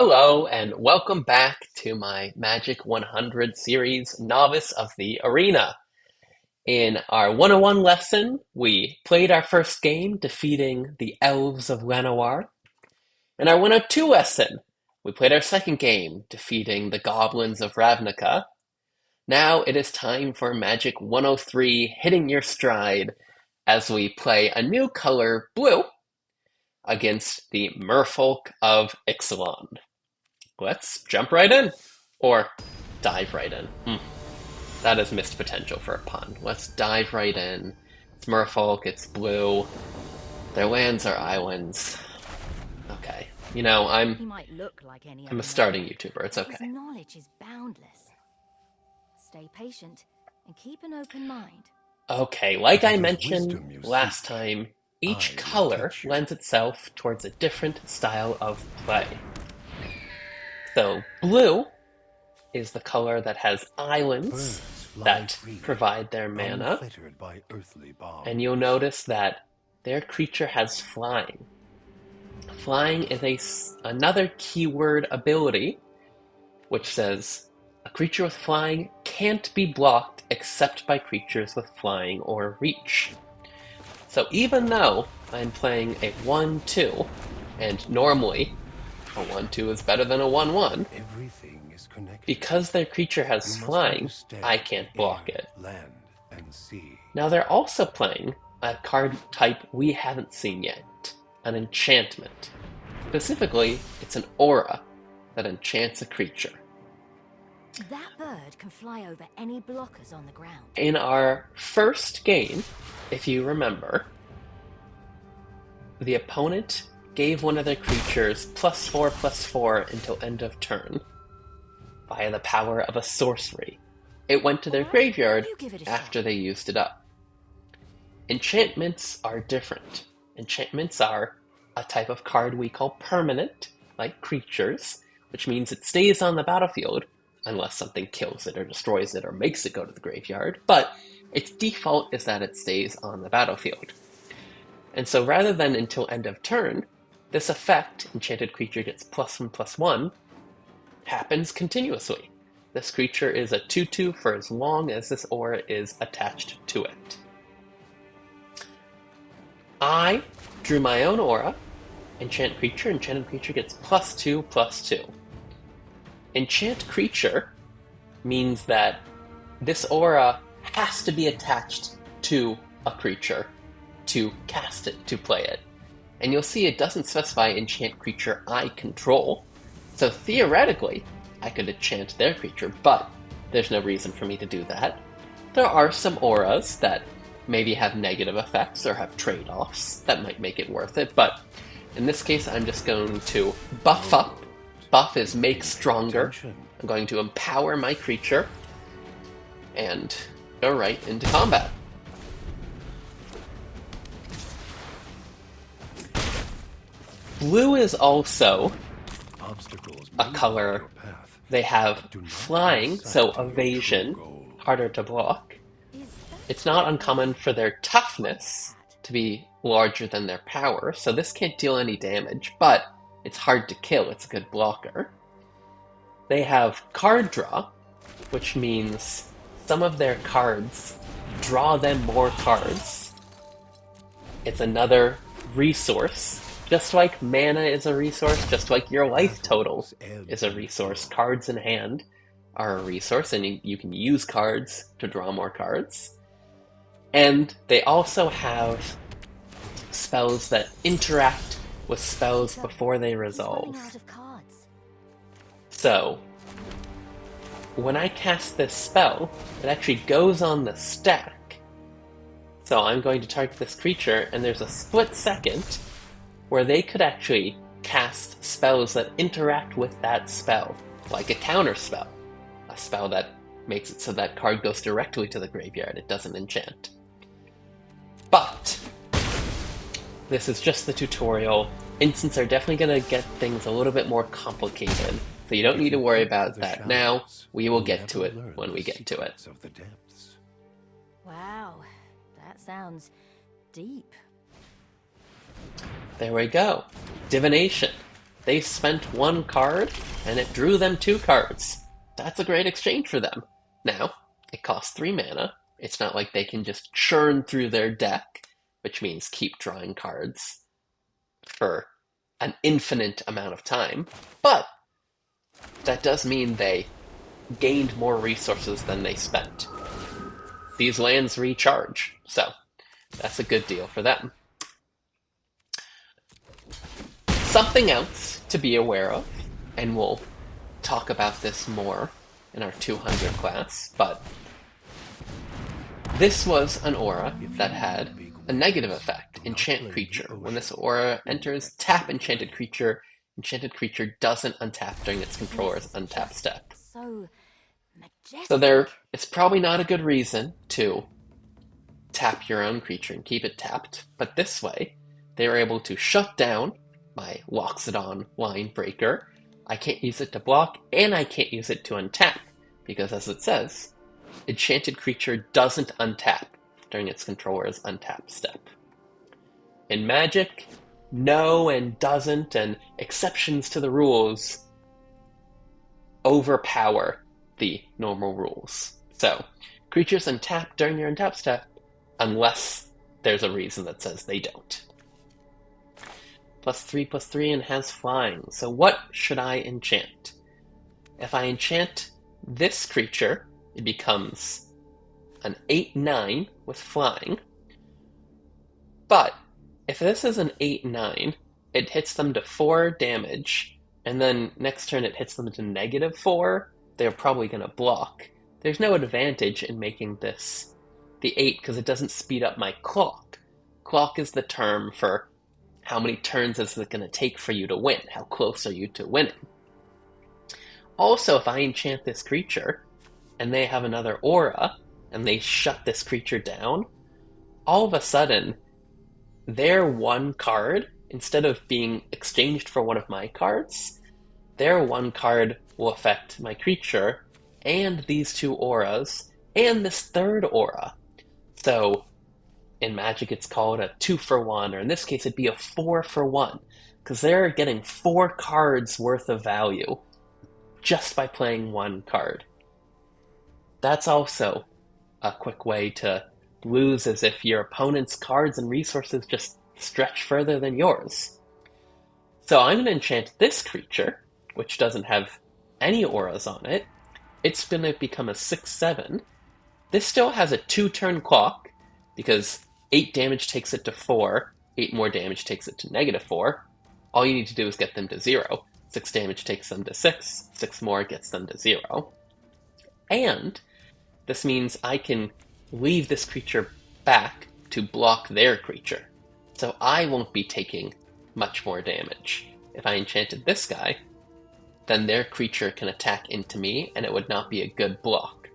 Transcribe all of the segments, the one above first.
Hello, and welcome back to my Magic 100 series, Novice of the Arena. In our 101 lesson, we played our first game, defeating the Elves of Llanowar. In our 102 lesson, we played our second game, defeating the Goblins of Ravnica. Now it is time for Magic 103, hitting your stride, as we play a new color, blue, against the Merfolk of Ixalan. Let's jump right in. Or dive right in. That is missed potential for a pun. Let's dive right in. It's merfolk, it's blue. Their lands are islands. Okay. You know, He might look like any I'm other a starting merfolk, YouTuber. It's but his okay. knowledge is boundless. Stay patient and keep an open mind. Okay, like If I it is mentioned wisdom you last seek, time, each I will color teach you. lends itself towards a different style of play. So, blue is the color that has islands Birds fly that free, provide their mana, unfettered by earthly bonds. and you'll notice that their creature has flying. Flying is another keyword ability, which says a creature with flying can't be blocked except by creatures with flying or reach. So even though I'm playing a 1-2, and normally a 1-2 is better than a 1-1, Everything is connected. because their creature has You must flying, understand I can't block air, it. land, and sea. Now they're also playing a card type we haven't seen yet, an enchantment. Specifically, it's an aura that enchants a creature. That bird can fly over any blockers on the ground. In our first game, if you remember, the opponent gave one of their creatures +4/+4 until end of turn via the power of a sorcery. It went to their Alright, graveyard you give it a after shot. they used it up. Enchantments are different. Enchantments are a type of card we call permanent, like creatures, which means it stays on the battlefield unless something kills it or destroys it or makes it go to the graveyard, but its default is that it stays on the battlefield. And so rather than until end of turn, this effect, enchanted creature gets +1/+1, happens continuously. This creature is a 2/2 for as long as this aura is attached to it. I drew my own aura, enchant creature, enchanted creature gets +2/+2. Enchant creature means that this aura has to be attached to a creature to cast it, to play it. And you'll see it doesn't specify enchant creature I control. So theoretically, I could enchant their creature, but there's no reason for me to do that. There are some auras that maybe have negative effects or have trade-offs that might make it worth it, but in this case I'm just going to buff up. Buff is make stronger. I'm going to empower my creature and go right into combat. Blue is also a color. They have flying, so evasion, harder to block. It's not uncommon for their toughness to be larger than their power, so this can't deal any damage, but it's hard to kill. It's a good blocker. They have card draw, which means some of their cards draw them more cards. It's another resource. Just like mana is a resource, just like your life total is a resource, cards in hand are a resource, and you can use cards to draw more cards. And they also have spells that interact with spells before they resolve. So, when I cast this spell, it actually goes on the stack. So I'm going to target this creature, and there's a split second where they could actually cast spells that interact with that spell, like a counter spell. A spell that makes it so that card goes directly to the graveyard, it doesn't enchant. But this is just the tutorial. Instants are definitely going to get things a little bit more complicated, so you don't need to worry about that now. We will get to it when we get to it. Wow, that sounds deep. There we go. Divination. They spent 1 card, and it drew them 2 cards. That's a great exchange for them. Now, it costs 3 mana. It's not like they can just churn through their deck, which means keep drawing cards for an infinite amount of time. But that does mean they gained more resources than they spent. These lands recharge, so that's a good deal for them. Something else to be aware of, and we'll talk about this more in our 200 class, but this was an aura that had a negative effect, Enchant Creature. When this aura enters, tap Enchanted Creature. Enchanted Creature doesn't untap during its controller's untap step. So it's probably not a good reason to tap your own creature and keep it tapped, but this way, they were able to shut down my Loxodon Line Breaker. I can't use it to block, and I can't use it to untap, because as it says, Enchanted Creature doesn't untap during its controller's untap step. In Magic, no and doesn't and exceptions to the rules overpower the normal rules. So, creatures untap during your untap step unless there's a reason that says they don't. +3/+3 and has flying. So what should I enchant? If I enchant this creature, it becomes an 8/9 with flying. But if this is an 8/9, it hits them to 4 damage, and then next turn it hits them to -4, they're probably going to block. There's no advantage in making this the 8 because it doesn't speed up my clock. Clock is the term for how many turns is it going to take for you to win? How close are you to winning? Also, if I enchant this creature, and they have another aura, and they shut this creature down, all of a sudden, their 1 card, instead of being exchanged for one of my cards, their 1 card will affect my creature, and these 2 auras, and this 3rd aura. So, in Magic it's called a 2-for-1, or in this case it'd be a 4-for-1, because they're getting 4 cards worth of value just by playing 1 card. That's also a quick way to lose, as if your opponent's cards and resources just stretch further than yours. So I'm going to enchant this creature, which doesn't have any auras on it. It's going to become a 6/7. This still has a 2-turn clock, because 8 damage takes it to 4, 8 more damage takes it to -4. All you need to do is get them to 0. 6 damage takes them to 6, 6 more gets them to 0. And this means I can leave this creature back to block their creature. So I won't be taking much more damage. If I enchanted this guy, then their creature can attack into me, and it would not be a good block,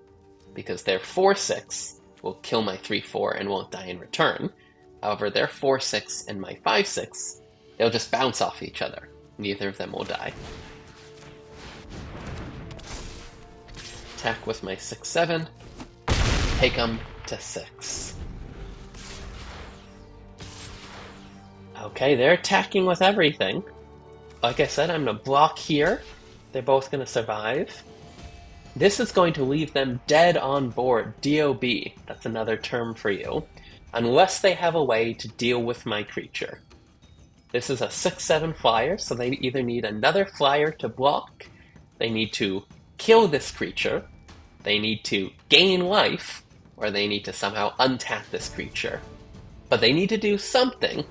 because their 4/6 will kill my 3/4 and won't die in return. However, their 4/6 and my 5/6, they'll just bounce off each other. Neither of them will die. Attack with my 6/7, take them to 6. Okay, they're attacking with everything. Like I said, I'm going to block here. They're both going to survive. This is going to leave them dead on board, DOB, that's another term for you, unless they have a way to deal with my creature. This is a 6/7 flyer, so they either need another flyer to block, they need to kill this creature, they need to gain life, or they need to somehow untap this creature. But they need to do something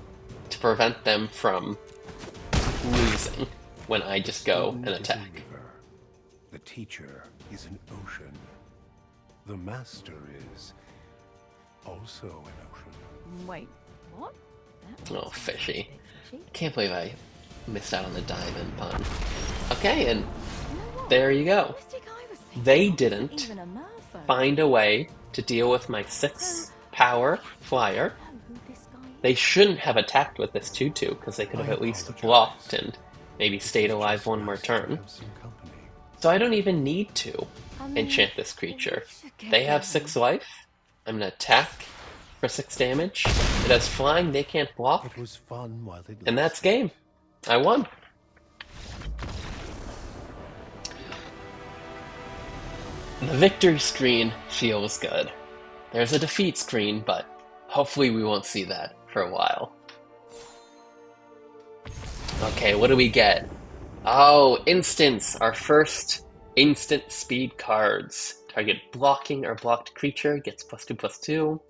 to prevent them from losing when I just go and attack. The teacher is an ocean. The master is also an ocean. Wait, what? Oh, fishy. Can't believe I missed out on the diamond pun. Okay, and there you go. They didn't find a way to deal with my 6 power flyer. They shouldn't have attacked with this 2/2, because they could have at least blocked and maybe stayed alive 1 more turn. So I don't even need to enchant this creature. They have 6 life. I'm going to attack for 6 damage. It has flying, they can't block. It was fun while it And that's game. I won. The victory screen feels good. There's a defeat screen, but hopefully we won't see that for a while. Okay, what do we get? Oh, instants! Our first instant speed cards. Target blocking or blocked creature gets +2/+2.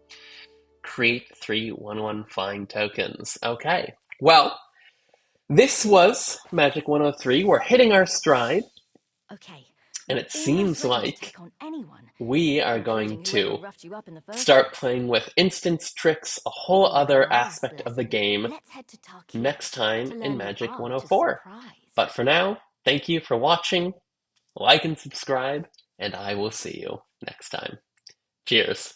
Create 3 1/1 flying tokens. Okay, well, this was Magic 103. We're hitting our stride. Okay. And it seems like anyone, we are going to start playing with instance tricks, a whole other aspect of the game, next time in Magic 104. But for now, thank you for watching, like and subscribe, and I will see you next time. Cheers.